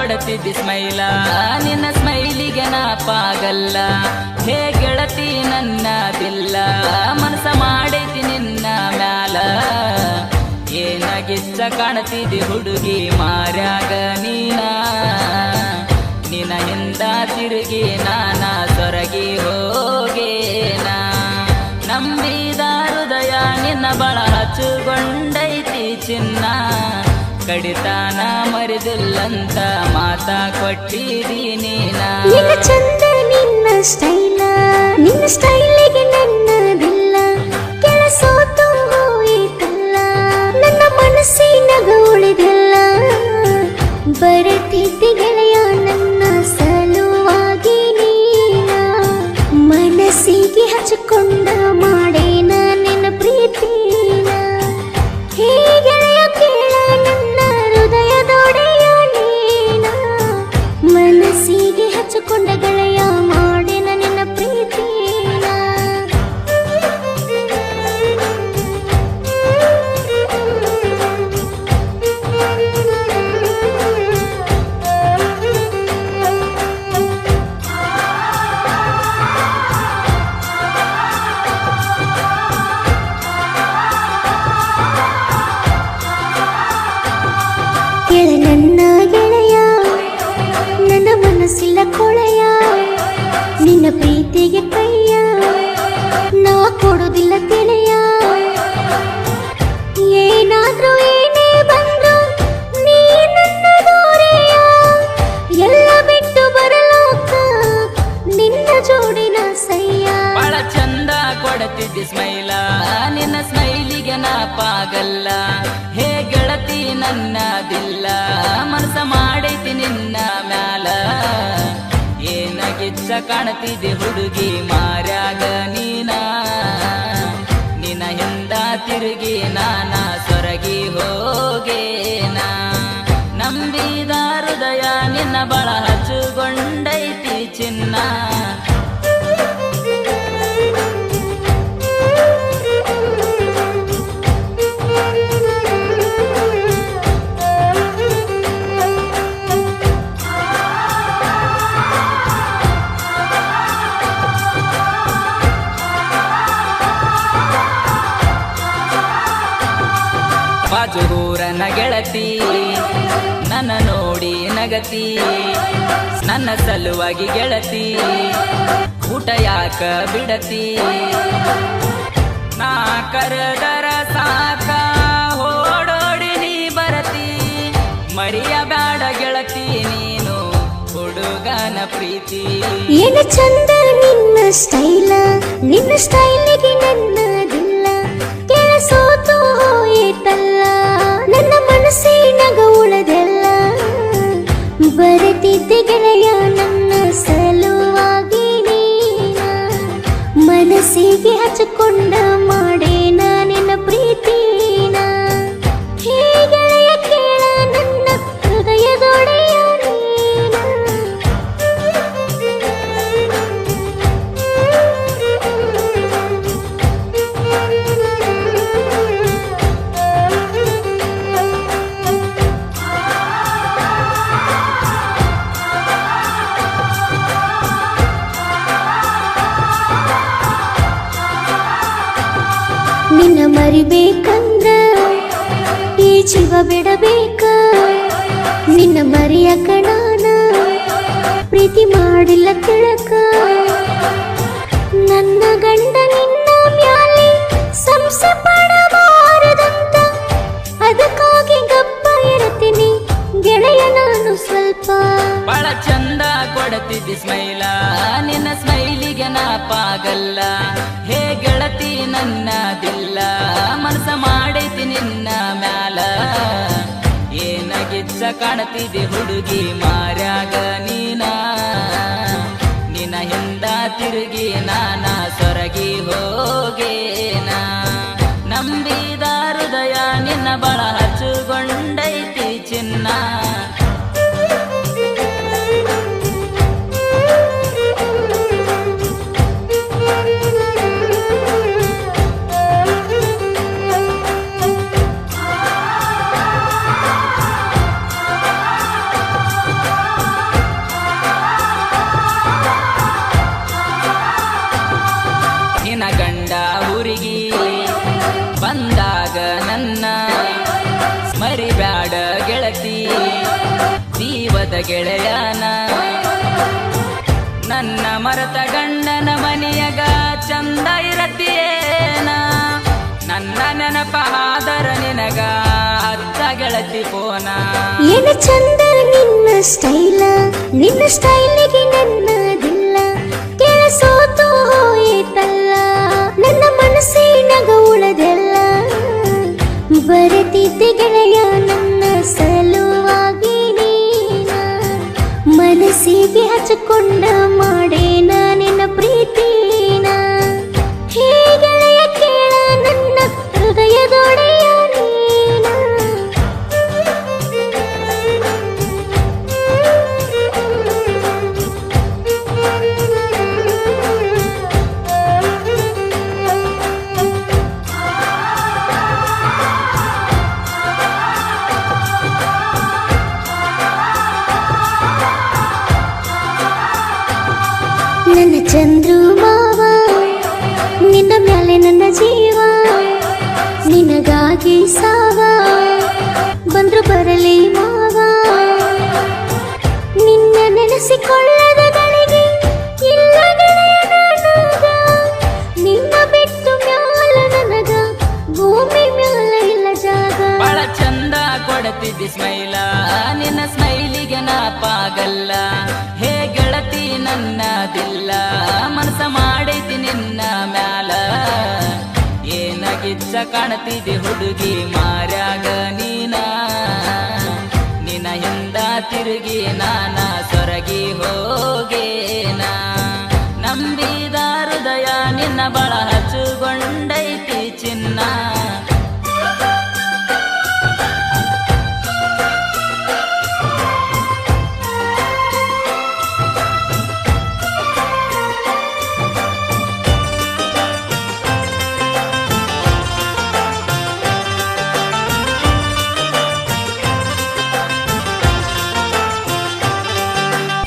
ಕೊಡುತ್ತಿದ್ದಿ ಸ್ಮೈಲ, ನಿನ್ನ ಸ್ಮೈಲಿಗೆ ನಾ ಪಾಗಲ್ಲ. ಹೇ ಗೆಳತಿ ನನ್ನದಿಲ್ಲ, ಮನಸ ಮಾಡೈತಿ ನಿನ್ನ ಮ್ಯಾಲ. ಏನಾಗಿಚ್ಚ ಕಾಣತಿದ್ದಿ ಹುಡುಗಿ ಮಾರ್ಯಾಗ ನೀನ, ನಿನ್ನ ಹಿಂದ ತಿರುಗಿ ನಾನ ಸೊರಗಿ ಹೋಗೇನ. ನಂಬಿದ ಹೃದಯ ನಿನ್ನ ಬಳ ಹಚ್ಚುಗೊಂಡೈತಿ ಚಿನ್ನ, ಕಡಿತಾನ ಮರಿದಿಲ್ಲಂತ ಮಾತಾ ಕೊಟ್ಟಿದೀನಿ ನಾ. ನಿನ್ನ ಚಂದ ನಿನ್ನ ಸ್ಟೈಲ, ನಿನ್ನ ಸ್ಟೈಲಿಗೆ ನನ್ನದಿಲ್ಲ. ಕೆಲಸೋತು ಹೋಯಿತಲ್ಲ, ನನ್ನ ಮನಸ್ಸಿನಾಗ ಉಳಿದಿಲ್ಲ. ಬರತಿದ್ದಿ ಗೆಳೆಯ ನನ್ನ ಸಲುವಾಗಿ ನೀನ, ಮನಸ್ಸಿಗೆ ಹಚ್ಚಿಕೊಂಡ ಮಾಡೇನ ನಿನ್ನ ಪ್ರೀತಿನ. ಹೇ ಗೆಳೆಯ ಕೇಳ ನನ್ನ ಹೃದಯದೊಡೆಯ ನೀನ, ಮನಸ್ಸಿಗೆ ಹಚ್ಚಿಕೊಂಡ ಗೆಳೆಯ ಮಾಡೇನ ನಿನ್ನ ಪ್ರೀತಿನ. ಕೇಳ ನನ್ನ ಗೆಳೆಯ, ನನ್ನ ಮನಸ್ಸಿಲ್ಲ ಕೊಳೆಯ, ನಿನ್ನ ಪ್ರೀತಿಗೆ ಕೈಯ ನಾ ಕೊಡುವುದಿಲ್ಲ ತಿಳಿಯ. ಏನಾದ್ರೂ ಏನೇ ಬಂದ್ರು ನೀ ನನ್ನ ದೂರೆಯ, ಎಲ್ಲ ಬಿಟ್ಟು ಬರಲೋಕ ನಿನ್ನ ಜೋಡಿನ ಸಯ್ಯ. ಬಹಳ ಚಂದ ಕೊಡುತ್ತಿದ್ದಿ ಸ್ಮೈಲ, ನಿನ್ನ ಸ್ಮೈಲಿಗೆ ನಾ ಪಾಗಲ್ಲ. ಹೇ ಗೆಳತಿ ನನ್ನದಿಲ್ಲ, ಮನಸ ಮಾಡೈತಿ ನಿನ್ನ ಮ್ಯಾಲ. ಏನಾಗಿಚ್ಚ ಕಾಣತಿದ್ದಿ ಹುಡುಗಿ ಮಾರ್ಯಾಗ ನೀನ, ನಿನ್ನ ಹಿಂದ ತಿರುಗಿ ನಾನ ಸೊರಗಿ ಹೋಗೇನ. ನಂಬಿದ ಹೃದಯ ನಿನ್ನ ಬಳ ಹಚ್ಚುಗೊಂಡೈತಿ ಚಿನ್ನ, ಬಾಜೂರನ ಗೆಳತಿ ನನ್ನ ನೋಡಿ ನಗತಿ. ನನ್ನ ಸಲುವಾಗಿ ಗೆಳತಿ ಊಟ ಯಾಕ ಬಿಡತಿ. ನಾ ಕರೆದರ ಸಾಕ ಓಡೋಡಿ ನೀ ಬರತಿ. ಮರಿಯಬೇಡ ಗೆಳತಿ ನೀನು ಹುಡುಗನ ಪ್ರೀತಿ. ಏನ ಚಂದ ನಿನ್ನ ಸ್ಟೈಲ, ನಿನ್ನ ಸ್ಟೈಲಿಗೆ ನನ್ನದಿಲ್ಲ. ಕೆಲಸೋತು ಹೋಯಿತಲ್ಲ, ನನ್ನ ಮನಸ್ಸಿನಾಗ ಉಳದೆಲ್ಲ. ಬರತಿದ್ದೆ ಗೆಳೆಯ ನನ್ನ ಸಲುವಾಗಿ ನೀನ, ಮನಸ್ಸಿಗೆ ಹಚ್ಚಿಕೊಂಡ ಮಾಡೇನ ನಿನ್ನ ಪ್ರೀತಿನ. ಹೇ ಗೆಳೆಯ ಕೇಳ ನನ್ನ ಹೃದಯದೊಡೆಯ ನೀನ. ನಿನ್ನ ಮರಿಬೇಕಂದ್ರ ಈ ಜೀವ ಬಿಡಬೇಕ. ನಿನ್ನ ಮರಿಯಕ ನಾನ ಪ್ರೀತಿ ಮಾಡಿಲ್ಲ ತಿಳಕ. ನನ್ನ ಗಂಡ ನಿನ್ನ ಮ್ಯಾಲೆ ಸಂಸೆ ಪಡಬಾರದಂತ, ಅದಕ್ಕಾಗಿ ಗಪ್ಪ ಇರ್ತೀನಿ ಗೆಳೆಯ ನಾನು ಸ್ವಲ್ಪ. ಬಹಳ ಚಂದ ಕೊಡುತ್ತಿದ್ದಿ ಸ್ಮೈಲ, ನಿನ್ನ ಸ್ಮೈಲಿಗೆ ನಾ ಪಾಗಲ್ಲ. ಹೇ ಗೆಳತಿ ನನ್ನದಿಲ್ಲ, ಮನಸ ಮಾಡೈತಿ ನಿನ್ನ ಮ್ಯಾಲ. ಏನಾಗಿಚ್ಚ ಕಾಣತಿದ್ದಿ ಹುಡುಗಿ ಮಾರ್ಯಾಗ ನೀನ, ನಿನ್ನ ಹಿಂದ ತಿರುಗಿ ನಾನ ಸೊರಗಿ ಹೋಗೇನ. ನಂಬಿದ ಹೃದಯ ನಿನ್ನ ಬಳ ಹಚ್ಚುಗೊಂಡೈತಿ ಚಿನ್ನ. ಜೀವದ ಗೆಳೆಯನ ನನ್ನ ಮರತ ಗಂಡನ ಮನೆಯಗ ಚಂದ ಇರತಿಯೇನ ನನ್ನ ನೆನಪಾದರ ನಿನಗ ಅತ್ತ ಗೆಳತಿ ಪೋನ ಏನ ಚಂದ ನಿನ್ನ ಸ್ಟೈಲ ನಿನ್ನ ಸ್ಟೈಲಿಗೆ ನನ್ನದಿಲ್ಲ ಕೆಲಸೋತು ಹೋಯಿತಲ್ಲ ನನ್ನ ಮನಸ್ಸಿನಗ ಉಳದೆಲ್ಲ ಬರೆದಿದ್ದೆ ಗೆಳೆಯ ನನ್ನ ಸಲುವಾಗಿ ನೀನ ಮನಸ್ಸಿಗೆ ಹಚ್ಚಿಕೊಂಡ ಮಾಡೇನ ನಿನ್ನ ಪ್ರೀತಿನ ಹೇ ಗೆಳೆಯ ಕೇಳ ನನ್ನ ಹೃದಯದೊಡೆಯ ನೀನ ನನ್ನ ಚಂದ್ರು ಮಾವ ನಿನ್ನ ಮ್ಯಾಲೆ ನನ್ನ ಜೀವ ನಿನಗಾಗಿ ಸಾವ ಬಂದ್ರು ಬರಲಿ ಮಾವ ನಿನ್ನ ನೆನೆಸಿಕೊಳ್ಳದ ಗಳಿಗೆ ಇಲ್ಲ ಗೆಳೆಯ ನನಗ ನಿನ್ನ ಬಿಟ್ಟು ಮ್ಯಾಲ ನನಗ ಭೂಮಿ ಮ್ಯಾಲ ಇಲ್ಲ ಜಾಗ ಬಹಳ ಚಂದ ಕೊಡತಿದ್ದಿ ಸ್ಮೈಲ ನಿನ್ನ ಸ್ಮೈಲಿಗೆ ನಾ ಪಾಗಲ್ಲ ಹೇ ಗೆಳತಿ ನನ್ನದಿಲ್ಲ ಮನಸ ಮಾಡೈತಿ ನಿನ್ನ ಮ್ಯಾಲ ಏನಾಗಿಚ್ಚ ಕಾಣತಿದ್ದಿ ಹುಡುಗಿ ಮಾರ್ಯಾಗ ನೀನ ನಿನ್ನ ಹಿಂದ ತಿರುಗಿ ನಾನ ಸೊರಗಿ ಹೋಗೇನ ನಂಬಿದ ಹೃದಯ ನಿನ್ನ ಬಳ ಹಚ್ಚುಗೊಂಡೈತಿ ಚಿನ್ನ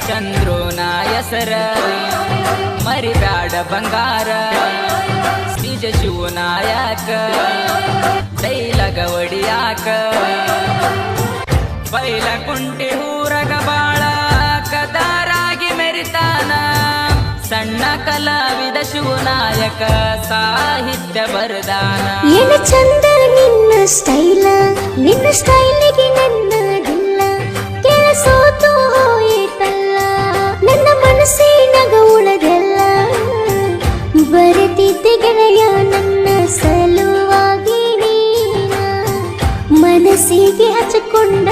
ಚಂದ್ರೋನ ಹೆಸರ ಮರಿಬ್ಯಾಡ ಬಂಗಾರ ನಿಜ ಶಿವನಾಯಕ ಡೈಲಗ ಒಡಿಯಾಕ ಬೈಲ ಕುಂಟಿ ಊರಗ ಬಾಳ ಕದಾರಾಗಿ ಮೆರಿತಾನ ಸಣ್ಣ ಕಲಾವಿದ ಶಿವನಾಯಕ ಸಾಹಿತ್ಯ ಬರದಾನ ಏನ ಚಂದ ನಿನ್ನ ಸ್ಟೈಲ ನಿನ್ನ ಸ್ಟೈಲಿಗೆ ನನ್ನದಿಲ್ಲ ಕೆಲಸೋತು ಹೋಯಿತಲ್ಲ ನನ್ನ ಮನಸ್ಸಿನಗ ಉಳದೆಲ್ಲ ಬರೆದಿದ್ದೆ ಗೆಳೆಯ ನನ್ನ ಸಲುವಾಗಿ ನೀನ ಮನಸ್ಸಿಗೆ ಹಚ್ಚಿಕೊಂಡ